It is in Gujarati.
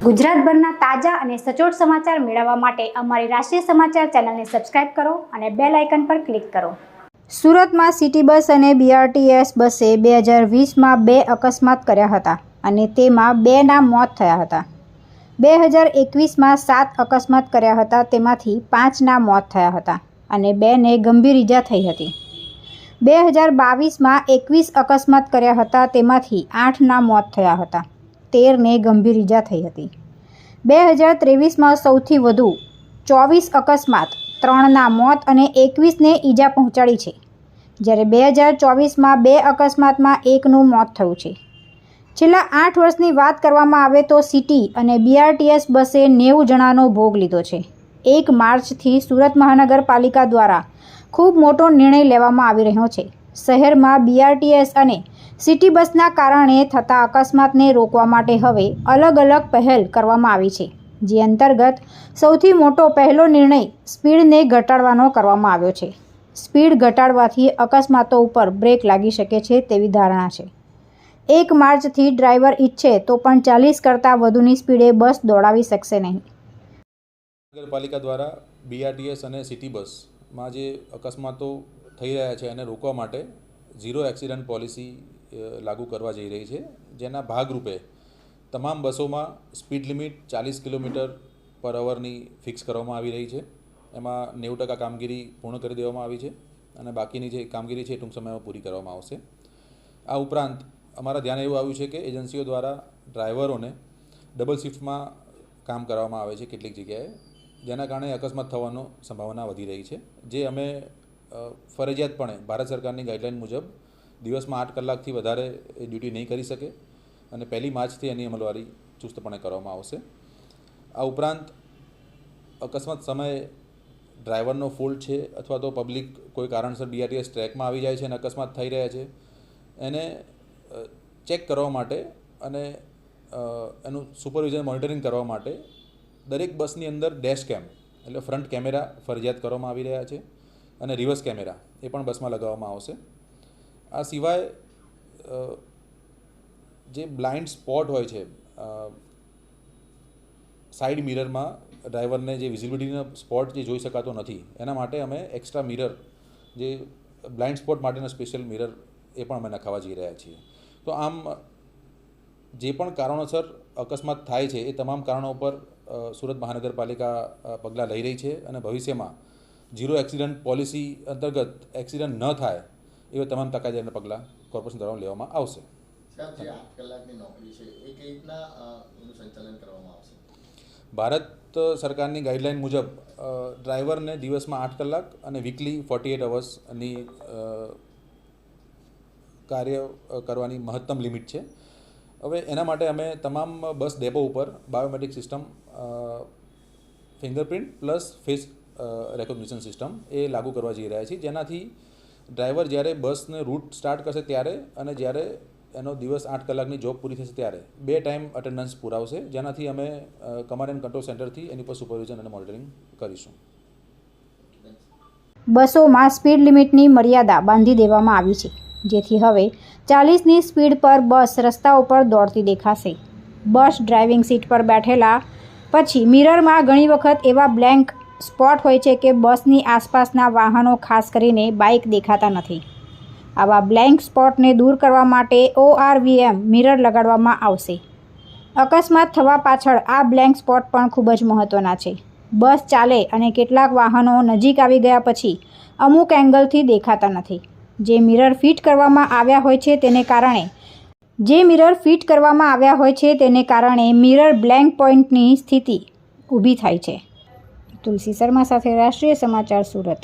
ગુજરાતભરના તાજા અને સચોટ સમાચાર મેળવવા માટે અમારી રાષ્ટ્રીય સમાચાર ચેનલને સબસ્ક્રાઇબ કરો અને બેલ આઇકન પર ક્લિક કરો। સુરતમાં સિટી બસ અને બીઆરટીએસ બસે 2020માં 2 અકસ્માત કર્યા હતા અને તેમાં 2ના મોત થયા હતા। 2021માં 7 અકસ્માત કર્યા હતા, તેમાંથી 5ના મોત થયા હતા અને 2ને ગંભીર ઈજા થઈ હતી। 2022માં 21 અકસ્માત કર્યા હતા, તેમાંથી 8ના મોત થયા હતા, 13ને ગંભીર ઈજા થઈ હતી। 2023માં સૌથી વધુ 24 અકસ્માત, 3ના મોત અને 21ને ઈજા પહોંચાડી છે, જ્યારે 2024માં 2 અકસ્માતમાં 1નું મોત થયું છે। છેલ્લા 8 વર્ષની વાત કરવામાં આવે તો સિટી અને બીઆરટીએસ બસે 90 જણાનો ભોગ લીધો છે। 1 માર્ચથી સુરત મહાનગરપાલિકા દ્વારા ખૂબ મોટો નિર્ણય લેવામાં આવી રહ્યો છે। શહેરમાં બીઆરટીએસ અને સિટી બસના કારણે થતા અકસ્માતને રોકવા માટે હવે અલગ અલગ પહેલ કરવામાં આવી છે, જે અંતર્ગત સૌથી મોટો પહેલો નિર્ણય સ્પીડને ઘટાડવાનો કરવામાં આવ્યો છે। સ્પીડ ઘટાડવાથી અકસ્માતો ઉપર બ્રેક લાગી શકે છે તેવી ધારણા છે। 1 માર્ચથી ડ્રાઈવર ઈચ્છે તો પણ 40 કરતાં વધુની સ્પીડે બસ દોડાવી શકશે નહીં। નગરપાલિકા દ્વારા બીઆરટીએસ અને સિટી બસમાં જે અકસ્માતો થઈ રહ્યા છે એને રોકવા માટે ઝીરો એક્સિડન્ટ પોલિસી લાગુ કરવા જઈ રહી છે, જેના ભાગરૂપે તમામ બસોમાં સ્પીડ લિમિટ 40 કિલોમીટર/અવરની ફિક્સ કરવામાં આવી રહી છે। એમાં 90% કામગીરી પૂર્ણ કરી દેવામાં આવી છે અને બાકીની જે કામગીરી છે એ ટૂંક સમયમાં પૂરી કરવામાં આવશે। આ ઉપરાંત અમારા ધ્યાન એવું આવ્યું છે કે એજન્સીઓ દ્વારા ડ્રાઈવરોને ડબલ શિફ્ટમાં કામ કરવામાં આવે છે કેટલીક જગ્યાએ, જેના કારણે અકસ્માત થવાનો સંભાવના વધી રહી છે, જે અમે ફરજિયાતપણે ભારત સરકારની ગાઈડલાઇન મુજબ દિવસમાં 8 કલાકથી વધારે ડ્યુટી નહીં કરી શકે અને 1 માર્ચથી એની અમલવારી ચુસ્તપણે કરવામાં આવશે। આ ઉપરાંત અકસ્માત સમયે ડ્રાઈવરનો ફોલ્ટ છે અથવા તો પબ્લિક કોઈ કારણસર બીઆરટીએસ ટ્રેકમાં આવી જાય છે અને અકસ્માત થઈ રહ્યા છે, એને ચેક કરવા માટે અને એનું સુપરવિઝન મોનિટરિંગ કરવા માટે દરેક બસની અંદર ડેશ કેમ એટલે ફ્રન્ટ કેમેરા ફરજિયાત કરવામાં આવી રહ્યા છે અને રિવર્સ કેમેરા એ પણ બસમાં લગાવવામાં આવશે। આ સિવાય જે બ્લાઇન્ડ સ્પોટ હોય છે સાઈડ મિરરમાં ડ્રાઈવરને જે વિઝિબિલિટીનો સ્પોટ જે જોઈ શકાતો નથી, એના માટે અમે એક્સ્ટ્રા મિરર, જે બ્લાઇન્ડ સ્પોટ માટેનો સ્પેશિયલ મિરર એ પણ અમે નખાવવા જઈ રહ્યા છીએ। તો આમ જે પણ કારણોસર અકસ્માત થાય છે એ તમામ કારણો પર સુરત મહાનગરપાલિકા પગલાં લઈ રહી છે અને ભવિષ્યમાં ઝીરો એક્સિડન્ટ પોલિસી અંતર્ગત એક્સિડન્ટ ન થાય એવા તમામ તકેદારીના પગલાં કોર્પોરેશન દ્વારા લેવામાં આવશે। ભારત સરકારની ગાઈડલાઇન મુજબ ડ્રાઈવરને દિવસમાં 8 કલાક અને વીકલી 48 અવર્સની કાર્ય કરવાની મહત્તમ લિમિટ છે। હવે એના માટે અમે તમામ બસ ડેપો ઉપર biometric system, fingerprint plus face recognition system એ લાગુ કરવા જઈ રહ્યા છીએ, જેનાથી ડ્રાઈવર જ્યારે બસને રૂટ સ્ટાર્ટ કરશે ત્યારે અને જ્યારે એનો દિવસ 8 કલાકની જોબ પૂરી થશે ત્યારે 2 ટાઈમ અટેન્ડન્સ પુરાવશે, જેનાથી અમે કમાન્ડ એન્ડ કંટ્રોલ સેન્ટરથી એની પર સુપરવિઝન અને મોનિટરિંગ કરીશું। બસોમાં સ્પીડ લિમિટની મર્યાદા બાંધી દેવામાં આવી છે, જેથી હવે 40ની સ્પીડ પર બસ રસ્તા ઉપર દોડતી દેખાશે। બસ ડ્રાઇવિંગ સીટ પર બેઠેલા પછી મિરરમાં ઘણી વખત એવા બ્લેન્ક સ્પોટ હોય છે કે બસની આસપાસના વાહનો, ખાસ કરીને બાઇક, દેખાતા નથી। આવા બ્લેન્ક સ્પોટને દૂર કરવા માટે ORVM મિરર લગાડવામાં આવશે। અકસ્માત થવા પાછળ આ બ્લેન્ક સ્પોટ પણ ખૂબ જ મહત્ત્વના છે। બસ ચાલે અને કેટલાક વાહનો નજીક આવી ગયા પછી અમુક એંગલથી દેખાતા નથી। જે મિરર ફિટ કરવામાં આવ્યા હોય છે તેને કારણે મિરર બ્લેન્ક પોઇન્ટની સ્થિતિ ઊભી થાય છે। તુલસી શર્મા સાથે રાષ્ટ્રીય સમાચાર, સુરત।